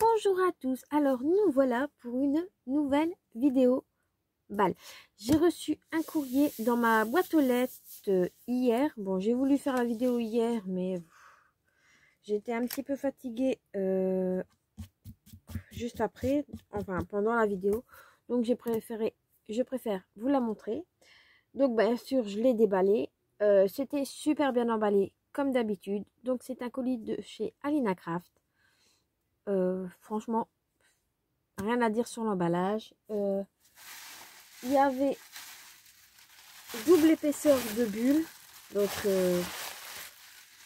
Bonjour à tous, alors nous voilà pour une nouvelle vidéo balle. J'ai reçu un courrier dans ma boîte aux lettres hier. Bon, j'ai voulu faire la vidéo hier, mais j'étais un petit peu fatiguée juste après, enfin pendant la vidéo. Donc je préfère vous la montrer. Donc bien sûr, je l'ai déballé. C'était super bien emballé comme d'habitude. Donc c'est un colis de chez Alina Craft. Franchement, rien à dire sur l'emballage. Il y avait double épaisseur de bulles. Donc,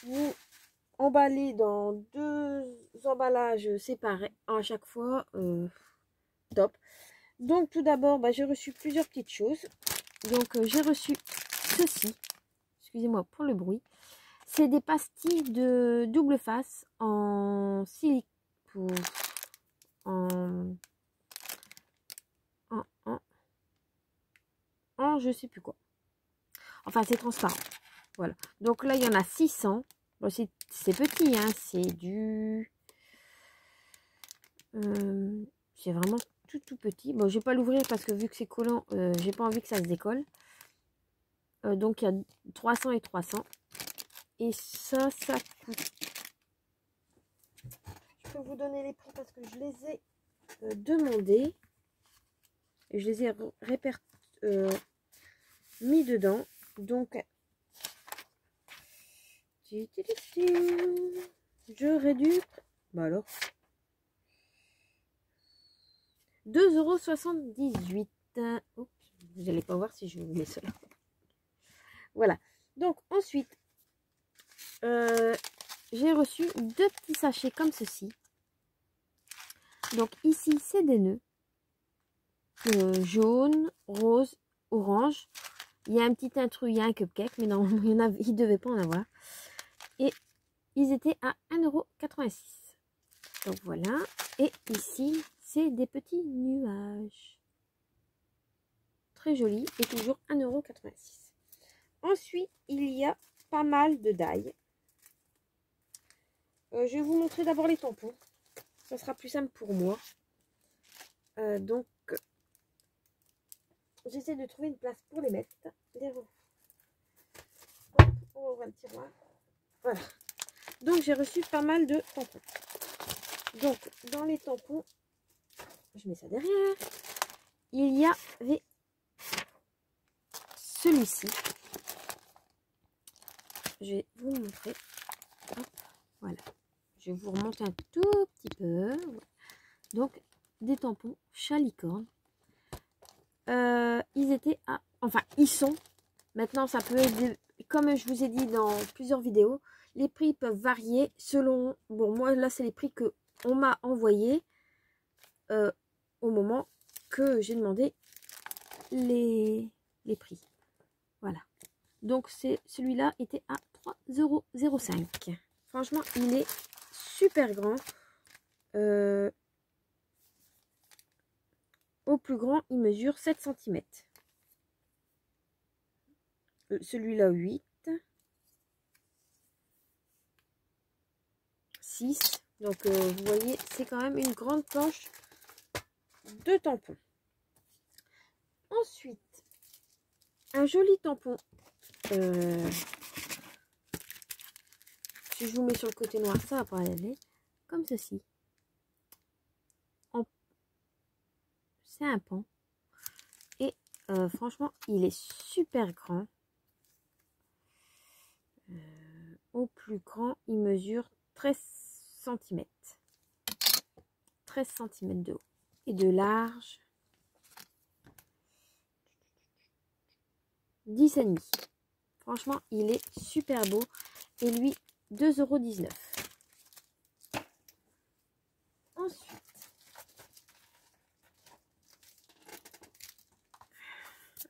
vous emballez dans deux emballages séparés à chaque fois. Top. Donc, tout d'abord, j'ai reçu plusieurs petites choses. Donc, j'ai reçu ceci. Excusez-moi pour le bruit. C'est des pastilles de double face en silicone. Je sais plus quoi. Enfin, c'est transparent. Voilà. Donc là, il y en a 600. Bon, c'est petit, hein. C'est du... c'est vraiment tout petit. Bon, je vais pas l'ouvrir parce que vu que c'est collant, j'ai pas envie que ça se décolle. Donc, il y a 300 et 300. Et ça coûte... Je peux vous donner les prix parce que je les ai demandés. Et je les ai mis dedans. Donc, j'aurais dû... Bah alors... 2,78 €. Oups, vous n'allez pas voir si je vous mets cela. Voilà. Donc, ensuite, j'ai reçu deux petits sachets comme ceci. Donc, ici, c'est des nœuds. Jaune, rose, orange. Il y a un petit intrus, il y a un cupcake, mais normalement, il ne devait pas en avoir. Et ils étaient à 1,86 €. Donc, voilà. Et ici, c'est des petits nuages. Très joli et toujours 1,86 €. Ensuite, il y a pas mal de die. Je vais vous montrer d'abord les tampons. Ça sera plus simple pour moi. Donc, j'essaie de trouver une place pour les mettre. Hop, on ouvre un tiroir. Voilà. Donc, j'ai reçu pas mal de tampons. Donc, dans les tampons, je mets ça derrière. Il y avait celui-ci. Je vais vous montrer. Hop, voilà. Je vous remonte un tout petit peu. Donc, des tampons Chalicorne. Ils étaient à... Enfin, ils sont. Maintenant, ça peut être... Comme je vous ai dit dans plusieurs vidéos, les prix peuvent varier selon... Bon, moi, là, c'est les prix qu'on m'a envoyés au moment que j'ai demandé les prix. Voilà. Donc, celui-là était à 3,05 €. Franchement, il est super grand. Au plus grand, il mesure 7 cm. Celui-là, 8. 6. Donc, vous voyez, c'est quand même une grande planche de tampons. Ensuite, un joli tampon. Si je vous mets sur le côté noir, ça va pas aller. Comme ceci. C'est un pan. Et franchement, il est super grand. Au plus grand, il mesure 13 cm. 13 cm de haut. Et de large, 10,5 €. Franchement, il est super beau. Et lui, 2,19 €. Ensuite,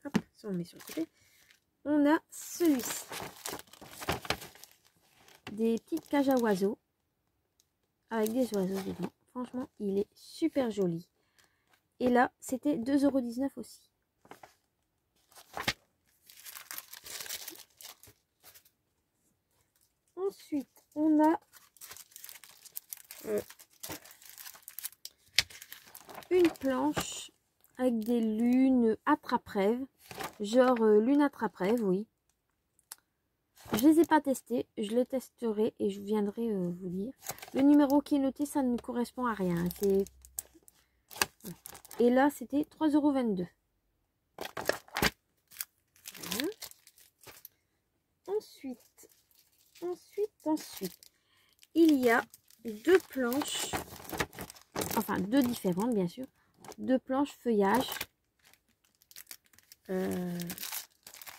hop, ça on met sur le côté. On a celui-ci. Des petites cages à oiseaux. Avec des oiseaux dedans. Franchement, il est super joli. Et là, c'était 2,19 € aussi. Ensuite, on a une planche avec des lunes attrape-rêve. Genre lune attrape-rêve, oui. Je les ai pas testées, je les testerai et je viendrai vous dire. Le numéro qui est noté, ça ne correspond à rien. Et là, c'était 3,22 €. Voilà. Ensuite, il y a deux planches, enfin deux différentes bien sûr, deux planches feuillage.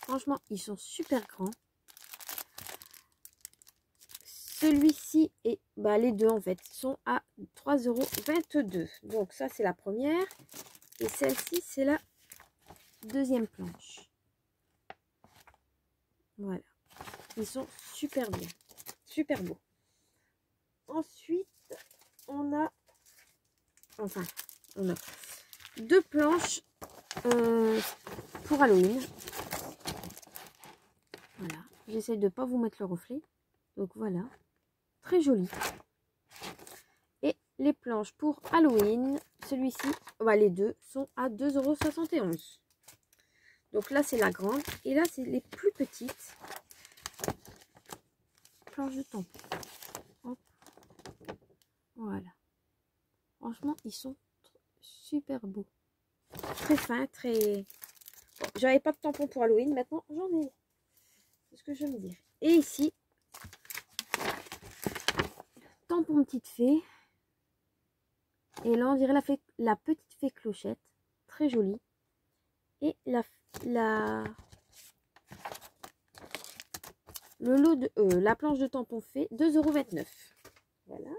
Franchement, ils sont super grands. Celui-ci et les deux en fait sont à 3,22 €. Donc ça c'est la première et celle-ci c'est la deuxième planche. Voilà, ils sont super bien, super beaux. Ensuite on a deux planches pour Halloween. Voilà, j'essaie de pas vous mettre le reflet. Donc voilà, très joli. Et les planches pour Halloween, celui-ci, les deux sont à 2,71 €. Donc là c'est la grande et là c'est les plus petites planches de tampon. Hop. Voilà. Franchement, ils sont super beaux. Très fins, très... Bon, j'avais pas de tampon pour Halloween, maintenant j'en ai. C'est ce que je veux me dire. Et ici, tampon petite fée. Et là, on dirait la petite fée clochette. Très jolie. Et le lot de... la planche de tampon fait 2,29 €. Voilà.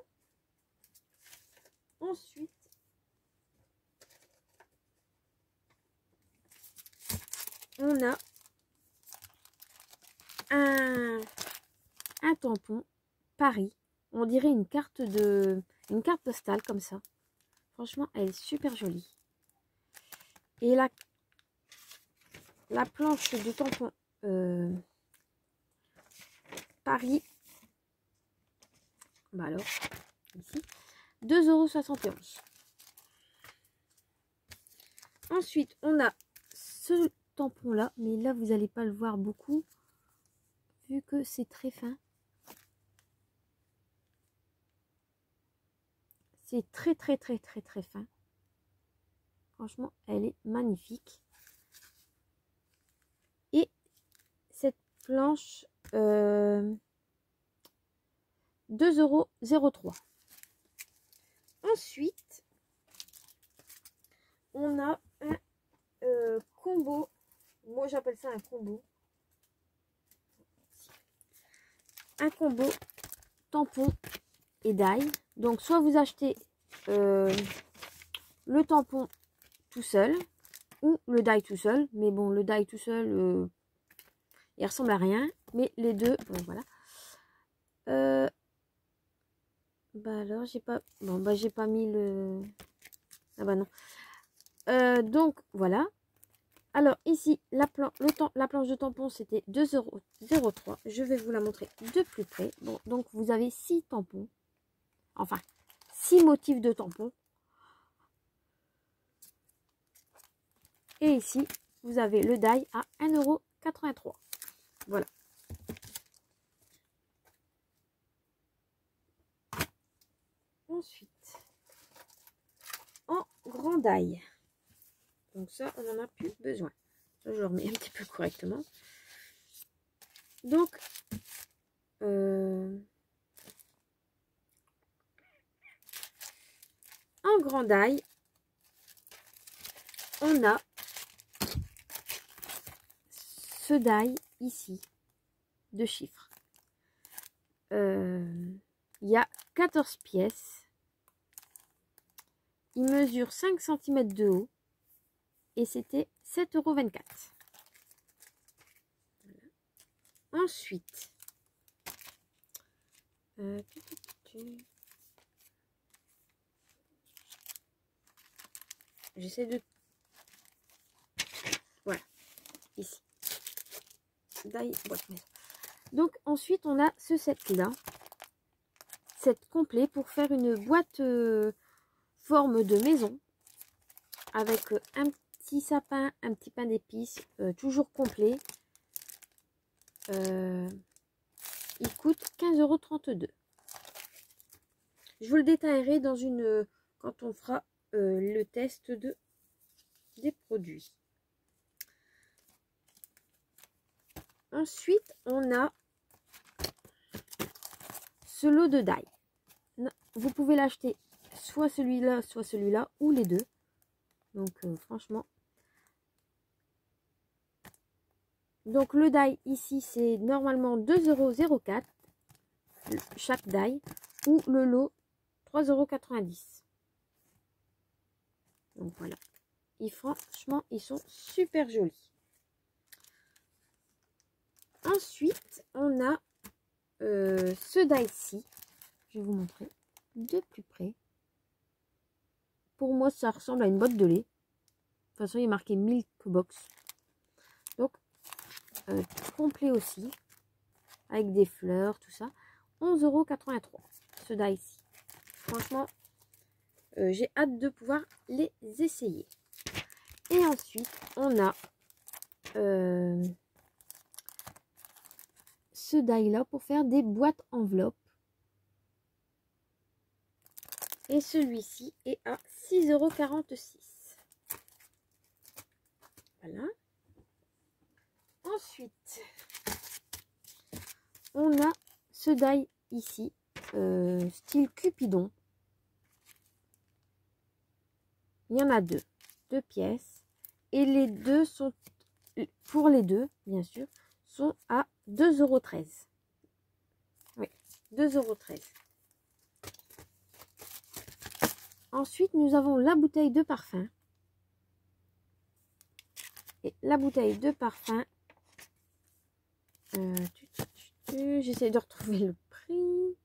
Ensuite, on a un tampon Paris. On dirait une carte postale comme ça. Franchement, elle est super jolie. Et la planche de tampon Paris, alors, ici, 2,71 €. Ensuite, on a ce tampon là, mais là, vous n'allez pas le voir beaucoup, vu que c'est très fin. C'est très fin. Franchement, elle est magnifique. Et cette planche, 2,03 €. Ensuite, on a un combo. Moi, j'appelle ça un combo. Un combo tampon et die. Donc, soit vous achetez le tampon tout seul ou le die tout seul. Mais bon, le die tout seul, il ressemble à rien. Mais les deux, voilà. Alors, j'ai pas... Bon, j'ai pas mis le... Ah non. Donc, voilà. Alors, ici, la planche de tampon, c'était 2,03 €. Je vais vous la montrer de plus près. Bon, donc, vous avez 6 tampons. Enfin, 6 motifs de tampons. Et ici, vous avez le die à 1,83 €. Voilà. Ensuite, en grand die. Donc ça, on n'en a plus besoin. Ça, je le remets un petit peu correctement. Donc, en grand die, on a ce die ici, de chiffres. Il y a 14 pièces. Il mesure 5 cm de haut. Et c'était 7,24 €. Voilà. Ensuite, j'essaie de... Voilà, ici. Donc ensuite, on a ce set-là. Set complet pour faire une boîte forme de maison. avec un petit sapin, un petit pain d'épices, toujours complet. Il coûte 15,32 €. Je vous le détaillerai dans une quand on fera le test des produits. Ensuite, on a ce lot de die. Vous pouvez l'acheter soit celui-là, ou les deux. Donc, franchement. Donc, le die ici, c'est normalement 2,04 € chaque die, ou le lot 3,90 €. Donc, voilà. Et franchement, ils sont super jolis. Ensuite, on a ce die-ci. Je vais vous montrer de plus près. Pour moi, ça ressemble à une boîte de lait. De toute façon, il est marqué Milk Box. Donc, complet aussi. Avec des fleurs, tout ça. 11,83 € ce die-ci. Franchement, j'ai hâte de pouvoir les essayer. Et ensuite, on a ce die-là pour faire des boîtes enveloppes. Et celui-ci est à 6,46 €. Voilà. Ensuite, on a ce die ici, style Cupidon. Il y en a deux pièces. Et les deux sont, pour les deux, bien sûr, sont à 2,13 €. Oui, 2,13 €. Ensuite, nous avons la bouteille de parfum. Et la bouteille de parfum, j'essaie de retrouver le prix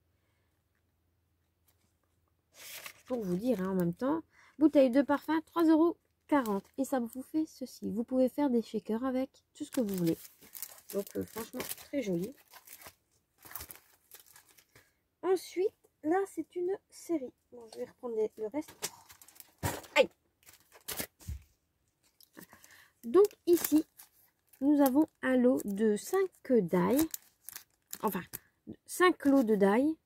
pour vous dire en même temps. Bouteille de parfum, 3,40 €. Et ça vous fait ceci. Vous pouvez faire des shakers avec, tout ce que vous voulez. Donc, franchement, très joli. Ensuite, là, c'est une série. Bon, je vais reprendre le reste. Aïe! Donc, ici, nous avons un lot de 5 die. Enfin, 5 lots de die.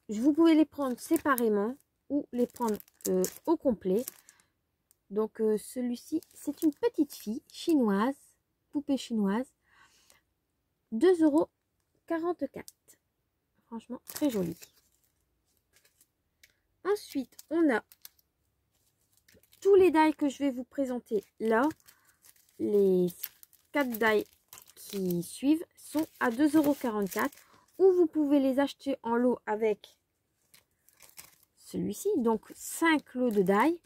Vous pouvez les prendre séparément ou les prendre au complet. Donc, celui-ci, c'est une petite fille chinoise, poupée chinoise. 2,44 €. Franchement, très joli. Ensuite, on a tous les die que je vais vous présenter là. Les 4 die qui suivent sont à 2,44 € ou vous pouvez les acheter en lot avec celui-ci. Donc, 5 lots de die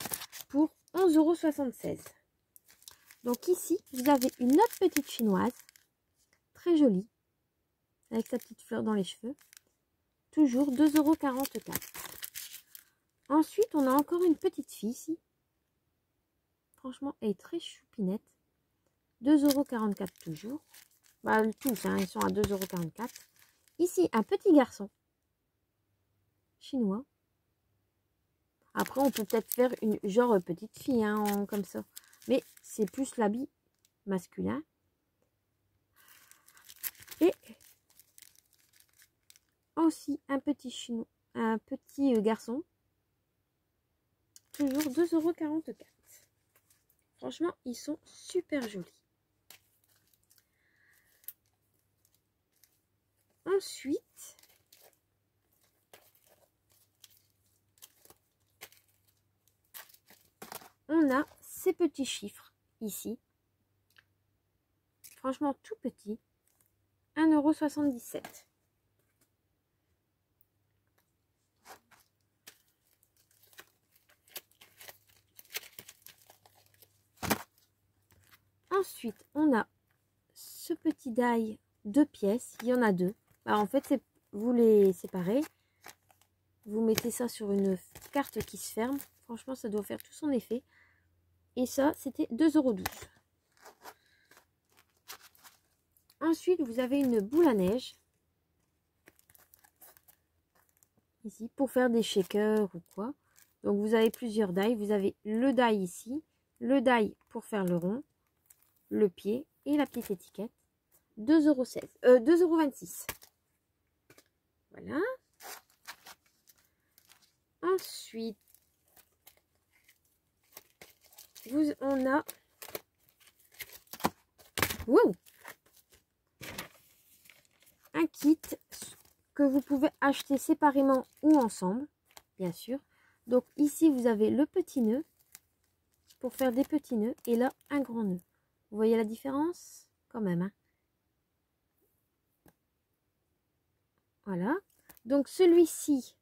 pour 11,76 €. Donc ici, vous avez une autre petite chinoise, très jolie, avec sa petite fleur dans les cheveux. Toujours 2,44 €. Ensuite, on a encore une petite fille ici. Franchement, elle est très choupinette. 2,44 € toujours. Bah, tous, hein, ils sont à 2,44 €. Ici, un petit garçon chinois. Après, on peut peut-être faire une genre petite fille, hein, comme ça. Mais c'est plus l'habit masculin. Et aussi un petit chinois, un petit garçon. Toujours 2,44 €. Franchement, ils sont super jolis. Ensuite, on a ces petits chiffres ici. Franchement, tout petit. 1,77 €. Ensuite, on a ce petit die 2 pièces. Il y en a deux. Bah, en fait, vous les séparez. Vous mettez ça sur une carte qui se ferme. Franchement, ça doit faire tout son effet. Et ça, c'était 2,12 €. Ensuite, vous avez une boule à neige. Ici, pour faire des shakers ou quoi. Donc vous avez plusieurs die. Vous avez le die ici, le die pour faire le rond, le pied et la petite étiquette. 2,16 €, 2,26 €. Voilà. Ensuite, on a un kit que vous pouvez acheter séparément ou ensemble, bien sûr. Donc ici, vous avez le petit nœud pour faire des petits nœuds et là, un grand nœud. Vous voyez la différence quand même, hein? Voilà. Donc celui-ci,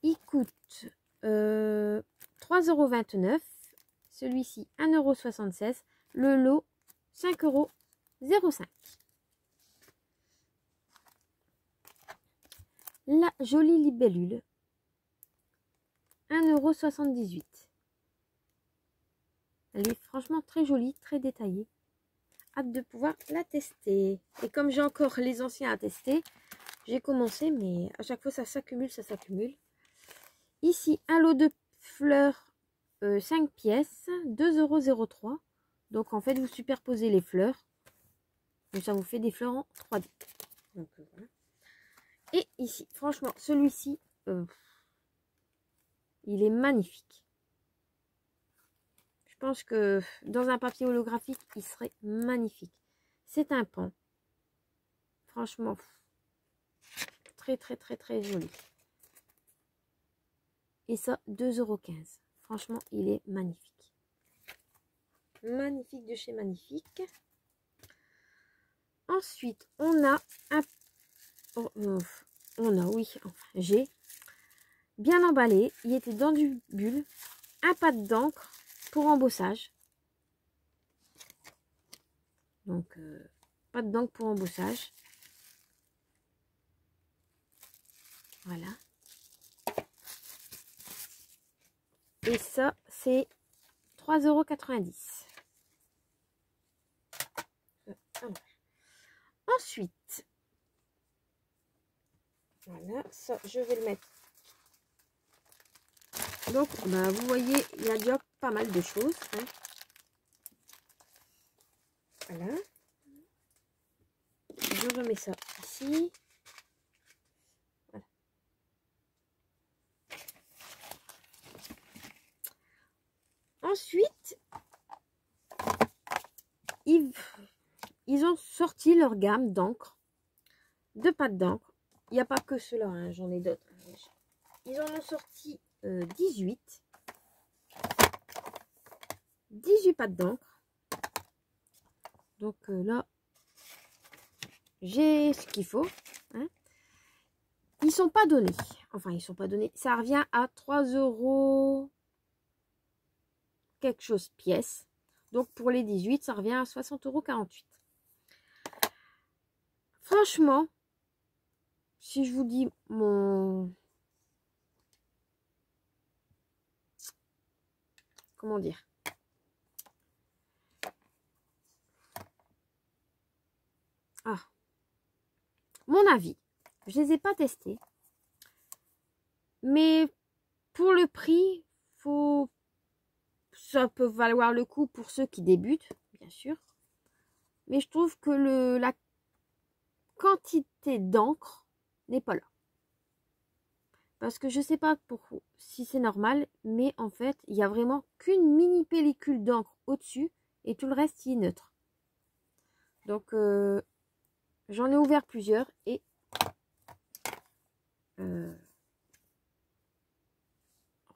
il coûte 3,29 €. Celui-ci, 1,76 €. Le lot, 5,05 €. La jolie libellule, 1,78 €. Elle est franchement très jolie, très détaillée. Hâte de pouvoir la tester. Et comme j'ai encore les anciens à tester, j'ai commencé, mais à chaque fois ça s'accumule, ça s'accumule. Ici, un lot de fleurs 5 pièces, 2,03 €. Donc en fait, vous superposez les fleurs. Donc ça vous fait des fleurs en 3D. Donc voilà. Et ici, franchement, celui-ci, il est magnifique. Je pense que dans un papier holographique, il serait magnifique. C'est un pan. Franchement, très très très très joli. Et ça, 2,15 €. Franchement, il est magnifique. Magnifique de chez magnifique. Ensuite, on a un... oui, enfin, j'ai bien emballé. Il était dans du bulle. Un pad d'encre pour embossage. Donc, pad d'encre pour embossage. Voilà. Et ça, c'est 3,90 €. Ensuite, voilà, ça, je vais le mettre. Donc, bah, vous voyez, il y a déjà pas mal de choses, hein. Voilà. Je remets ça ici. Voilà. Ensuite, ils ont sorti leur gamme d'encre, de pâte d'encre. Il n'y a pas que cela, hein, j'en ai d'autres. Ils en ont sorti 18 pâtes d'encre. Donc là, j'ai ce qu'il faut, hein. Ils sont pas donnés. Enfin, ils sont pas donnés. Ça revient à 3 € quelque chose pièce. Donc pour les 18, ça revient à 60,48 €. Franchement, si je vous dis mon... Comment dire? Ah. Mon avis. Je les ai pas testés. Mais pour le prix, ça peut valoir le coup pour ceux qui débutent, bien sûr. Mais je trouve que la quantité d'encre n'est pas là. Parce que je sais pas si c'est normal, mais en fait, il n'y a vraiment qu'une mini pellicule d'encre au-dessus et tout le reste, il est neutre. Donc, j'en ai ouvert plusieurs et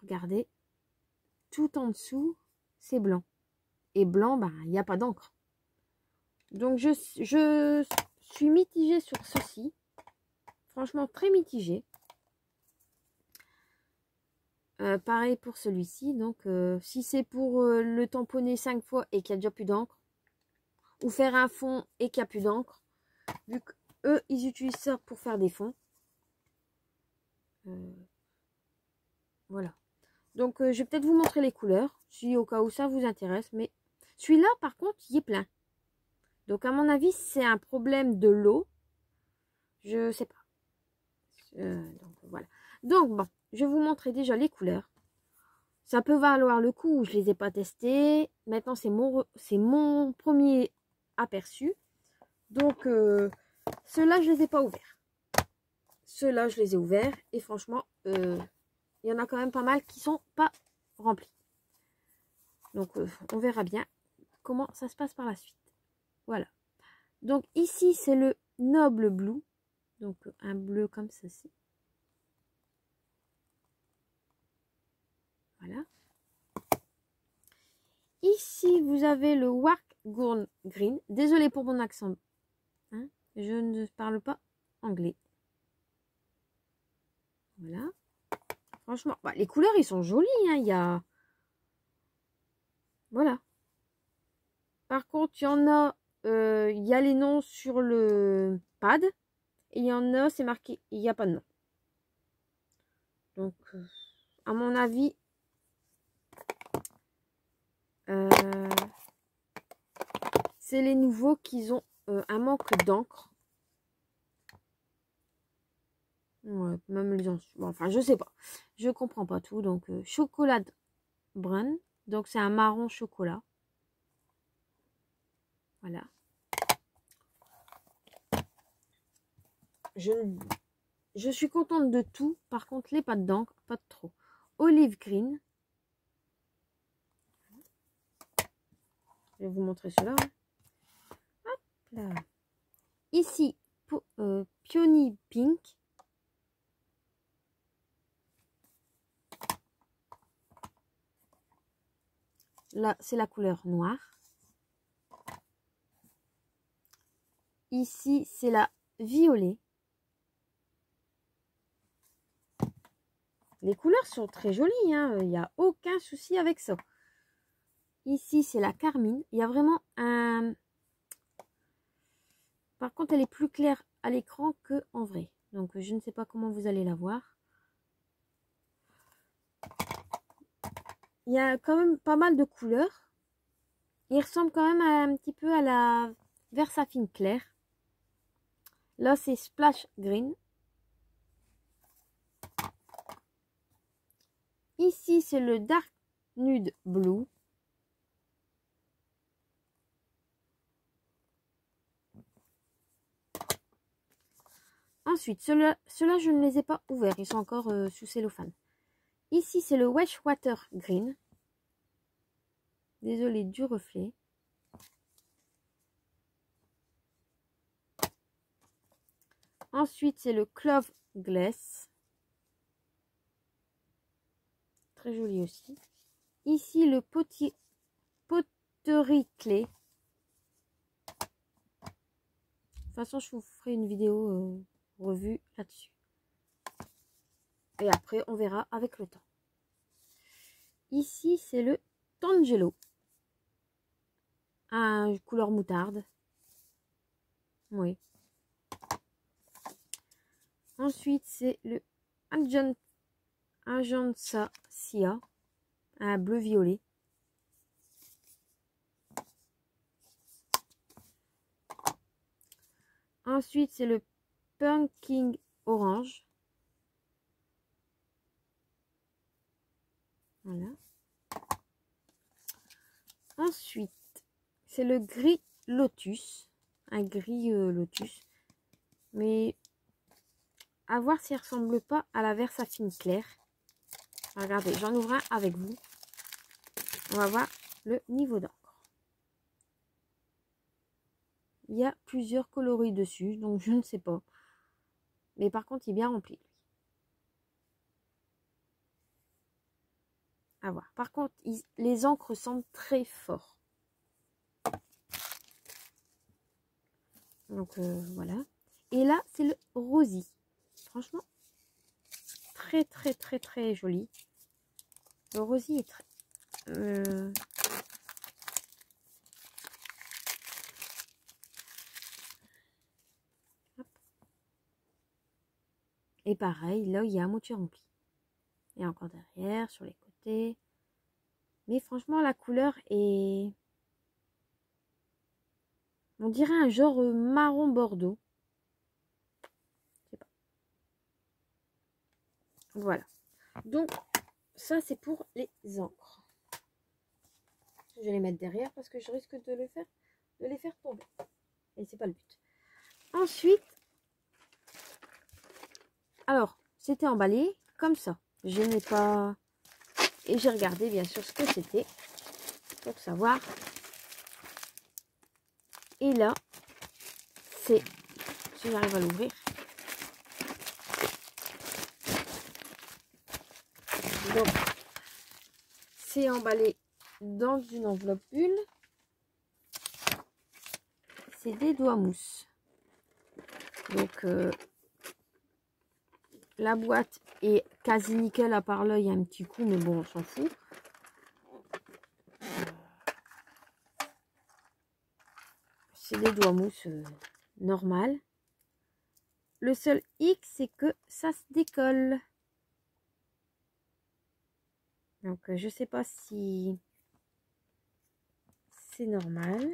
regardez, tout en dessous, c'est blanc. Et blanc, ben, il n'y a pas d'encre. Donc, je suis mitigée sur ceci. Franchement, très mitigée. Pareil pour celui-ci. Donc, si c'est pour le tamponner 5 fois et qu'il n'y a déjà plus d'encre, ou faire un fond et qu'il n'y a plus d'encre, vu qu'eux, ils utilisent ça pour faire des fonds. Voilà. Donc, je vais peut-être vous montrer les couleurs, si au cas où ça vous intéresse. Mais celui-là, par contre, il est plein. Donc, à mon avis, c'est un problème de l'eau. Je sais pas. Donc, voilà. Donc, bon. je vais vous montrer déjà les couleurs. Ça peut valoir le coup, je les ai pas testés. Maintenant, c'est mon premier aperçu. Donc, ceux-là, je les ai pas ouverts. Ceux-là, je les ai ouverts. Et franchement, il y en a quand même pas mal qui sont pas remplis. Donc, on verra bien comment ça se passe par la suite. Voilà. Donc, ici, c'est le Noble Blue. Donc, un bleu comme ceci. Voilà. Ici, vous avez le Wartgurn Green. Désolée pour mon accent. Hein, je ne parle pas anglais. Voilà. Franchement, bah, les couleurs, ils sont jolis. Hein, il y a... Voilà. Par contre, il y en a... il y a les noms sur le pad. Et il y en a, c'est marqué, il n'y a pas de nom. Donc, à mon avis... c'est les nouveaux qui ont un manque d'encre. Ouais, même les bon, enfin, je sais pas. Je comprends pas tout. Donc, chocolat brun. Donc, c'est un marron chocolat. Voilà. Je suis contente de tout. Par contre, les pâtes d'encre, pas de trop. Olive green. Je vais vous montrer cela. Hein. Hop là. Ici, Peony Pink. Là, c'est la couleur noire. Ici, c'est la violet. Les couleurs sont très jolies. Hein. Il n'y a aucun souci avec ça. Ici, c'est la carmine. Il y a vraiment un... Par contre, elle est plus claire à l'écran qu'en vrai. Donc, je ne sais pas comment vous allez la voir. Il y a quand même pas mal de couleurs. Il ressemble quand même un petit peu à la Versafine claire. Là, c'est Splash Green. Ici, c'est le Dark Nude Blue. Ensuite, ceux-là, je ne les ai pas ouverts. Ils sont encore sous cellophane. Ici, c'est le Weshwater Green. Désolée du reflet. Ensuite, c'est le Clove Glass. Très joli aussi. Ici, le Poterie Clé. De toute façon, je vous ferai une vidéo revue là-dessus. Et après, on verra avec le temps. Ici, c'est le Tangelo. Un couleur moutarde. Oui. Ensuite, c'est le Agenza Sia. Un bleu-violet. Ensuite, c'est le Pumpkin Orange. Voilà. Ensuite, c'est le gris lotus. Un gris lotus. Mais à voir s'il ne ressemble pas à la Versafine claire. Regardez, j'en ouvre un avec vous. On va voir le niveau d'encre. Il y a plusieurs coloris dessus, donc je ne sais pas. Mais par contre, il est bien rempli. À voir. Par contre, les encres sentent très fort. Donc voilà. Et là, c'est le Rosy. Franchement, très très très très joli. Le Rosy est très... Et pareil, là, il y a à moitié rempli. Et encore derrière, sur les côtés. Mais franchement, la couleur est... On dirait un genre marron bordeaux. Je sais pas. Voilà. Donc, ça, c'est pour les encres. Je vais les mettre derrière parce que je risque de les faire tomber. Et c'est pas le but. Ensuite, alors, c'était emballé comme ça. Je n'ai pas... Et j'ai regardé, bien sûr, ce que c'était pour savoir. Et là, c'est... Si j'arrive à l'ouvrir. Donc, c'est emballé dans une enveloppe bulle. C'est des doigts mousse. Donc, la boîte est quasi nickel, à part là, il y a un petit coup, mais bon, on s'en fout. C'est des doigts mousse normal. Le seul hic, c'est que ça se décolle. Donc, je sais pas si c'est normal.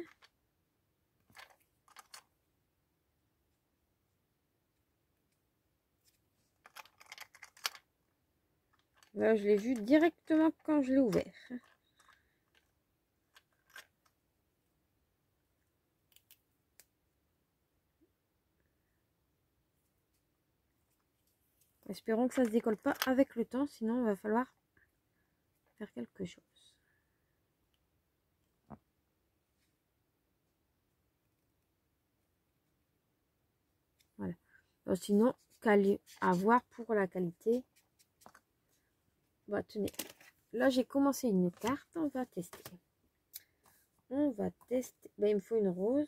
Là, je l'ai vu directement quand je l'ai ouvert. Espérons que ça se décolle pas avec le temps, sinon il va falloir faire quelque chose. Voilà. Donc, sinon, à voir pour la qualité. Bah, tenez. Là, j'ai commencé une carte. On va tester. On va tester. Ben, il me faut une rose.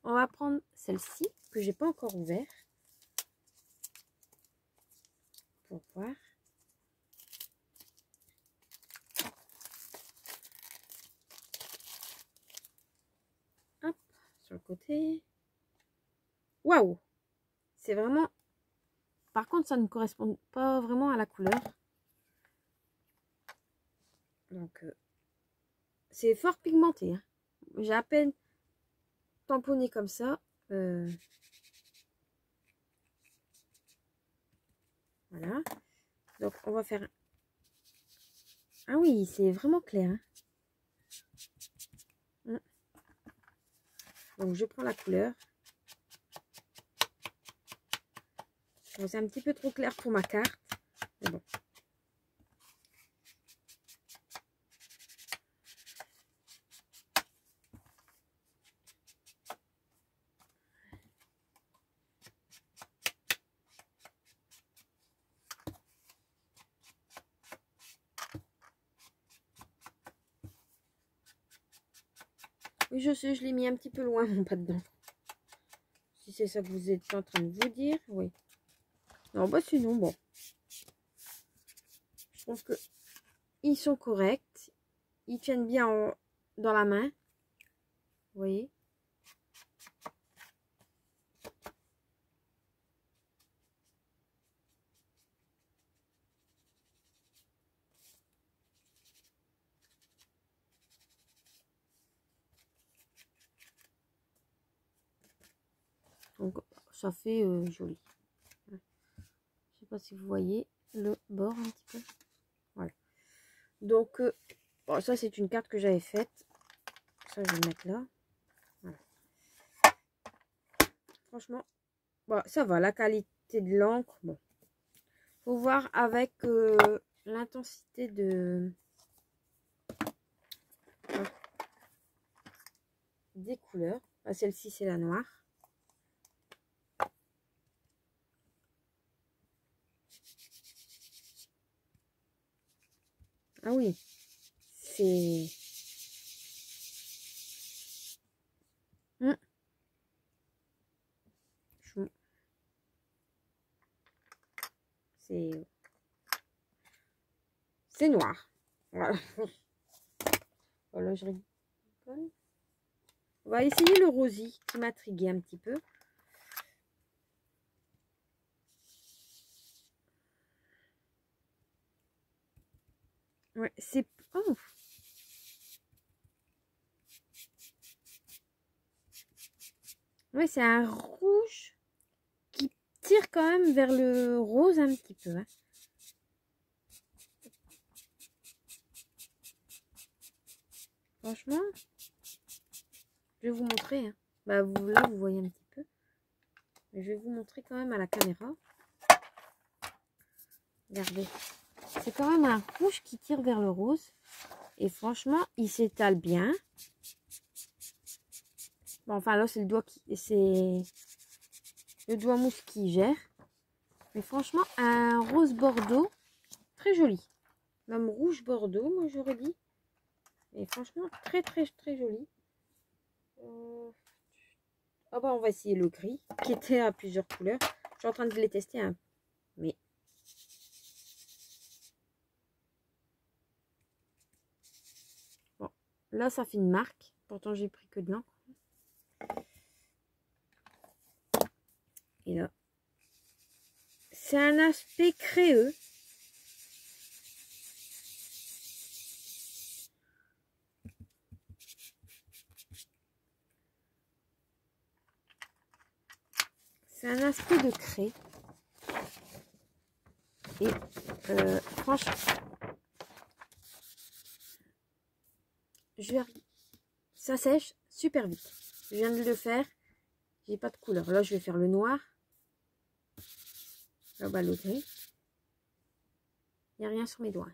On va prendre celle-ci que j'ai pas encore ouvert. Pour voir. Hop, sur le côté. Waouh! C'est vraiment... Par contre, ça ne correspond pas vraiment à la couleur. Donc, c'est fort pigmenté. Hein. J'ai à peine tamponné comme ça. Voilà. Donc, on va faire... Ah oui, c'est vraiment clair. Hein. Donc, je prends la couleur. Bon, c'est un petit peu trop clair pour ma carte. Mais bon. Oui, je sais, je l'ai mis un petit peu loin, mon pas dedans. Si c'est ça que vous êtes en train de vous dire, oui. Non, bah sinon, bon. Je trouve que ils sont corrects. Ils tiennent bien dans la main. Vous voyez? Donc, ça fait joli. Je sais pas si vous voyez le bord un petit peu. Voilà. Donc, bon, ça, c'est une carte que j'avais faite. Ça, je vais le mettre là. Voilà. Franchement, bon, ça va. La qualité de l'encre, bon. Faut voir avec l'intensité des couleurs. Ah, celle-ci, c'est la noire. Ah oui, c'est... C'est noir. Voilà. Voilà, je rigole. On va essayer le rosy qui m'intriguait un petit peu. Ouais, c'est... Oh. Ouais, c'est un rouge qui tire quand même vers le rose un petit peu. Hein. Franchement, je vais vous montrer. Hein. Bah, là, vous voyez un petit peu. Mais je vais vous montrer quand même à la caméra. Regardez. C'est quand même un rouge qui tire vers le rose. Et franchement, il s'étale bien. Bon, enfin, là, c'est le doigt qui... C'est le doigt mousse qui gère. Mais franchement, un rose bordeaux, très joli. Même rouge bordeaux, moi, j'aurais dit. Et franchement, très, très, très joli. Ah bah, on va essayer le gris, qui était à plusieurs couleurs. Je suis en train de les tester, hein. Mais... Bon, là, ça fait une marque. Pourtant, j'ai pris que de l'encre. Et là, c'est un aspect créeux. C'est un aspect de craie. Et franchement, ça sèche super vite. Je viens de le faire. J'ai pas de couleur. Là, je vais faire le noir. Là, bah, le gris. Il n'y a rien sur mes doigts.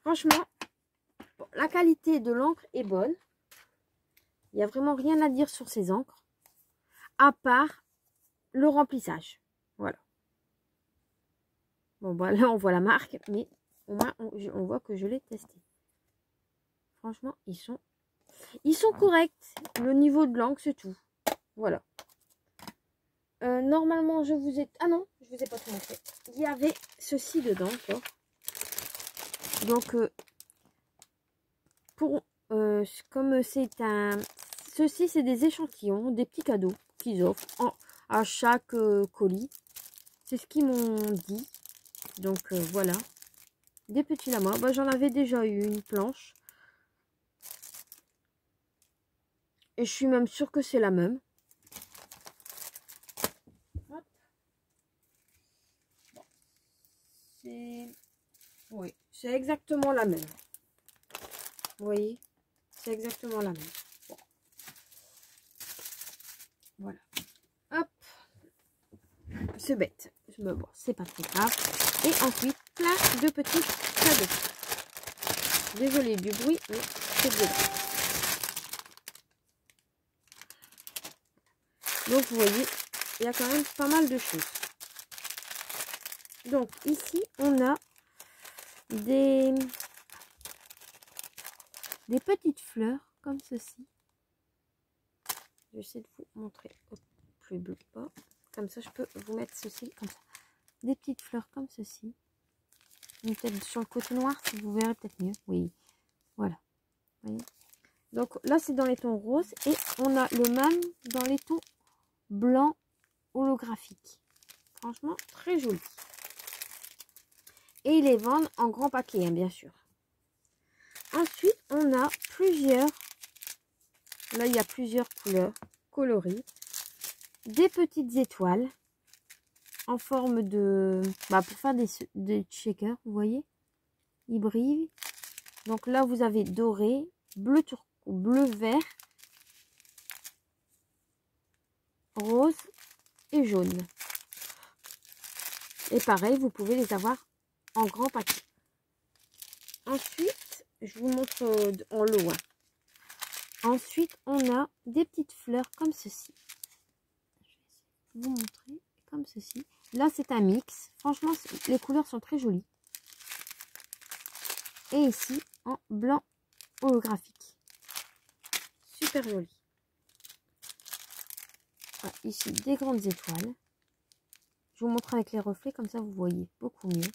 Franchement, bon, la qualité de l'encre est bonne. Il n'y a vraiment rien à dire sur ces encres. À part le remplissage. Voilà. Bon, bah là, on voit la marque. Mais au moins, on voit que je l'ai testé. Franchement, ils sont corrects. Le niveau de l'encre, c'est tout. Voilà. Normalement, je vous ai... Ah non, je vous ai pas tout montré. Il y avait ceci dedans encore. Donc, comme c'est un... Ceci, c'est des échantillons, des petits cadeaux qu'ils offrent à chaque colis. C'est ce qu'ils m'ont dit. Donc, voilà. Des petits lamas. Bah, j'en avais déjà eu une planche. Et je suis même sûre que c'est la même. Oui, c'est exactement la même. Vous voyez, c'est exactement la même. Bon. Voilà. Hop. C'est bête. Mais bon, c'est pas très grave. Et ensuite, plein de petits cadeaux. Désolée du bruit, mais c'est dedans. Donc, vous voyez, il y a quand même pas mal de choses. Donc, ici, on a des petites fleurs comme ceci. J'essaie de vous montrer au plus bas. Comme ça, je peux vous mettre ceci comme ça. Des petites fleurs comme ceci. Peut-être sur le côté noir, si vous verrez peut-être mieux. Oui, voilà. Vous voyez. Donc là, c'est dans les tons roses. Et on a le même dans les tons blancs holographiques. Franchement, très joli. Et ils les vendent en grand paquet, hein, bien sûr. Ensuite, on a plusieurs. Là, il y a plusieurs couleurs coloris. Des petites étoiles en forme de... Bah, pour faire des shakers, vous voyez. Ils brillent. Donc là, vous avez doré, bleu turquoise, bleu vert, rose et jaune. Et pareil, vous pouvez les avoir en grand paquet. Ensuite, je vous montre en loin. Ensuite, on a des petites fleurs comme ceci. Je vais vous montrer comme ceci. Là, c'est un mix. Franchement, les couleurs sont très jolies. Et ici, en blanc holographique. Super joli. Voilà, ici, des grandes étoiles. Je vous montre avec les reflets, comme ça vous voyez beaucoup mieux.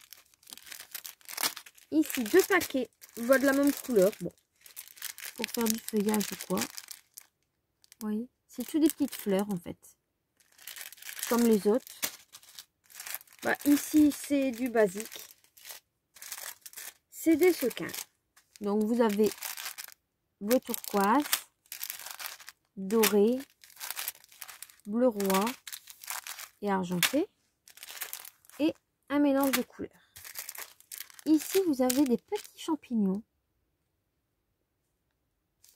Ici, deux paquets, de la même couleur. Bon, pour faire du feuillage ou quoi. Vous voyez, c'est tout des petites fleurs en fait. Comme les autres. Bah, ici, c'est du basique. C'est des sequins. Donc, vous avez bleu turquoise, doré, bleu roi et argenté. Et un mélange de couleurs. Ici, vous avez des petits champignons.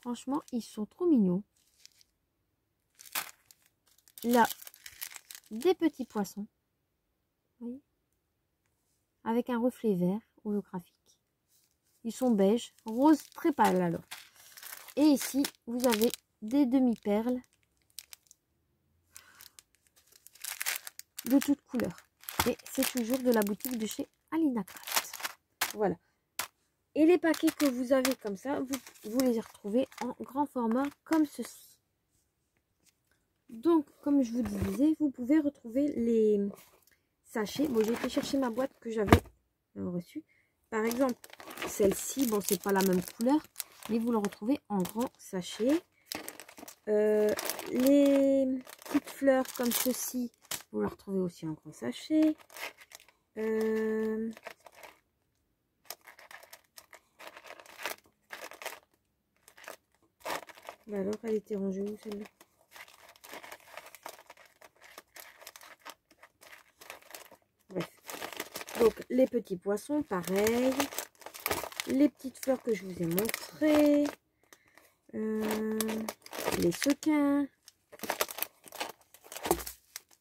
Franchement, ils sont trop mignons. Là, des petits poissons. Vous voyez, avec un reflet vert holographique. Ils sont beige, rose très pâle alors. Et ici, vous avez des demi-perles de toutes couleurs. Et c'est toujours de la boutique de chez Alina Craft. Voilà. Et les paquets que vous avez comme ça, vous les retrouvez en grand format comme ceci. Donc, comme je vous disais, vous pouvez retrouver les sachets. Bon, j'ai été chercher ma boîte que j'avais reçue. Par exemple, celle-ci, bon, c'est pas la même couleur, mais vous le retrouvez en grand sachet. Les petites fleurs comme ceci, vous le retrouvez aussi en grand sachet. Alors, elle était rangée où celle-là? Bref. Donc, les petits poissons, pareil. Les petites fleurs que je vous ai montrées. Les sequins.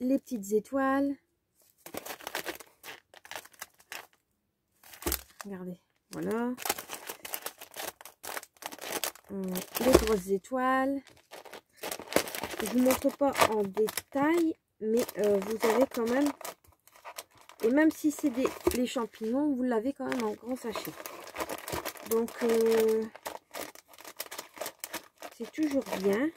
Les petites étoiles. Regardez, voilà. Les grosses étoiles. Je vous montre pas en détail, mais vous avez quand même, et même si c'est les champignons, vous l'avez quand même en grand sachet. Donc c'est toujours bien.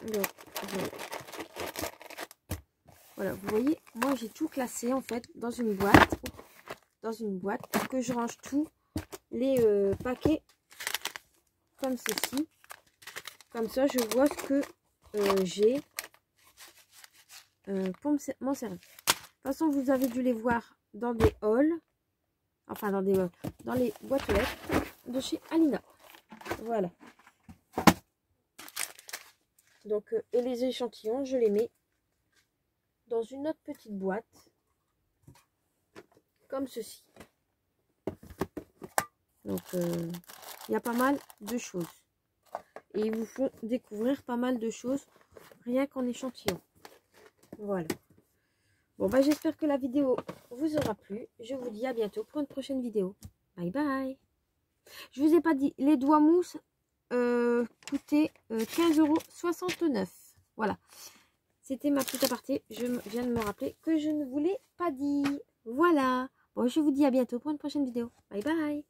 Donc, voilà, vous voyez, moi j'ai tout classé en fait dans une boîte. Pour que je range tous les paquets comme ceci. Comme ça, je vois ce que j'ai pour m'en servir. De toute façon, vous avez dû les voir dans des hauls. Enfin, dans les boîtes aux lettres de chez Alina. Voilà. Donc, et les échantillons, je les mets dans une autre petite boîte. Comme ceci. Donc, il y a pas mal de choses. Et ils vous font découvrir pas mal de choses rien qu'en échantillon. Voilà. Bon, bah j'espère que la vidéo vous aura plu. Je vous dis à bientôt pour une prochaine vidéo. Bye bye. Je vous ai pas dit, les doigts mousse coûtaient 15,69 €. Voilà. C'était ma petite aparté. Je viens de me rappeler que je ne vous l'ai pas dit. Voilà. Bon, je vous dis à bientôt pour une prochaine vidéo. Bye bye.